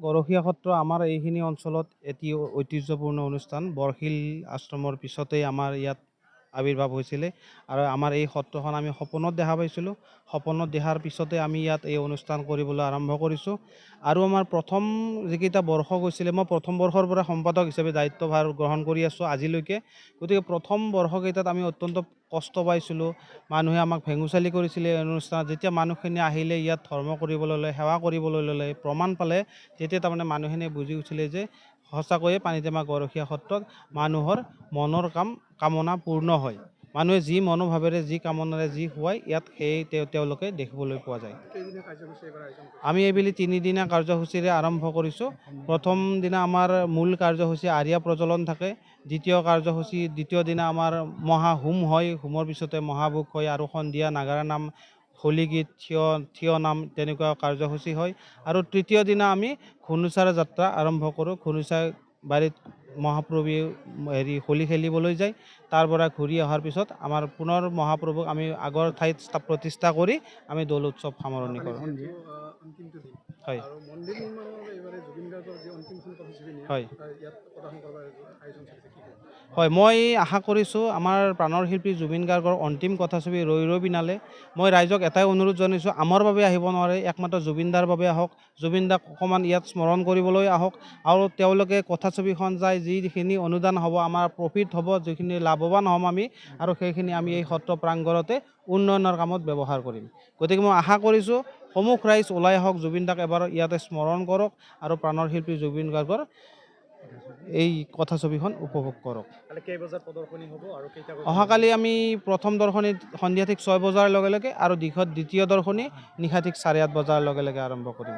গৰখীয়া সত্ৰ আমাৰ এইখিনি অঞ্চলত এটি ঐতিহ্যপূৰ্ণ অনুষ্ঠান। বৰশিল আশ্ৰমৰ পিছতেই আমাৰ ইয়াত আৱিৰ্ভাৱ হৈছিলে আৰু আমাৰ এই সত্ৰখন আমি সপোনত দেখা পাইছিলোঁ। সপোনত দেখাৰ পিছতে আমি ইয়াত এই অনুষ্ঠান কৰিবলৈ আৰম্ভ কৰিছোঁ। আৰু আমাৰ প্ৰথম যিকেইটা বৰ্ষ গৈছিলে, মই প্ৰথম বৰ্ষৰ পৰা সম্পাদক হিচাপে দায়িত্বভাৰ গ্ৰহণ কৰি আছোঁ আজিলৈকে। গতিকে প্ৰথম বৰ্ষকেইটাত আমি অত্যন্ত কষ্ট পাইছিলোঁ। মানুহে আমাক ভেঙুচালি কৰিছিলে এই অনুষ্ঠানত। যেতিয়া মানুহখিনি আহিলে ইয়াত ধৰ্ম কৰিবলৈ ল'লে, সেৱা কৰিবলৈ ল'লে, প্ৰমাণ পালে, তেতিয়া তাৰমানে মানুহখিনিয়ে বুজি উঠিলে যে সঁচাকৈয়ে পানীটেমা গৰখীয়া সত্ৰত মানুহৰ মনৰ কামনা পূৰ্ণ হয়। মানুহে যি মনোভাৱেৰে, যি কামনাৰে যি হোৱাই ইয়াত সেই তেওঁলোকে দেখিবলৈ পোৱা যায়। আমি এইবেলি 3 দিনীয়া কাৰ্যসূচীৰে আৰম্ভ কৰিছোঁ। প্ৰথম দিনা আমাৰ মূল কাৰ্যসূচী আৰিয়া প্ৰজ্বলন থাকে। দ্বিতীয় দিনা আমাৰ মহাহোম হয়। হোমৰ পিছতে মহাভোগ হয় আৰু সন্ধিয়া নাগাৰা নাম, হোলী গীত, থিয় নাম তেনেকুৱা কাৰ্যসূচী হয়। আৰু তৃতীয় দিনা আমি ঘুনুচাৰা যাত্ৰা আৰম্ভ কৰোঁ। ঘুনুচা বাৰীত মহাপ্ৰভুৱে হোলী খেলিবলৈ যায়। তাৰ পৰা ঘূৰি অহাৰ পিছত আমাৰ পুনৰ মহাপ্ৰভুক আমি আগৰ ঠাইত প্ৰতিষ্ঠা কৰি আমি দৌল উৎসৱ সামৰণি কৰোঁ। হয় হয় হয়, মই আশা কৰিছোঁ আমাৰ প্ৰাণৰ শিল্পী জুবিন গাৰ্গৰ অন্তিম কথাছবি ৰৈ ৰৈ বিনালে মই ৰাইজক এটাই অনুৰোধ জনাইছোঁ, আমাৰ বাবে আহিব নোৱাৰে, একমাত্ৰ জুবিনদাৰ বাবে আহক। জুবিনদাক অকণমান ইয়াত স্মৰণ কৰিবলৈ আহক আৰু তেওঁলোকে কথাছবিখন চাই যিখিনি অনুদান হ'ব, আমাৰ প্ৰফিট হ'ব, যিখিনি লাভৱান হ'ম আমি, আৰু সেইখিনি আমি এই সত্ৰ প্ৰাংগণতে উন্নয়নৰ কামত ব্যৱহাৰ কৰিম। গতিকে মই আশা কৰিছোঁ সমূহ ৰাইজ ওলাই আহক, জুবিনদাক এবাৰ ইয়াতে স্মৰণ কৰক আৰু প্ৰাণৰ শিল্পী জুবিন গাৰ্গৰ এই কথাছবিখন উপভোগ কৰক। অহাকালি আমি প্ৰথম দৰ্শনী সন্ধিয়া ঠিক 6 বজাৰ লগে লগে আৰু দ্বিতীয় দৰ্শনী নিশা ঠিক 8:30 বজাৰ লগে লগে আৰম্ভ কৰিম।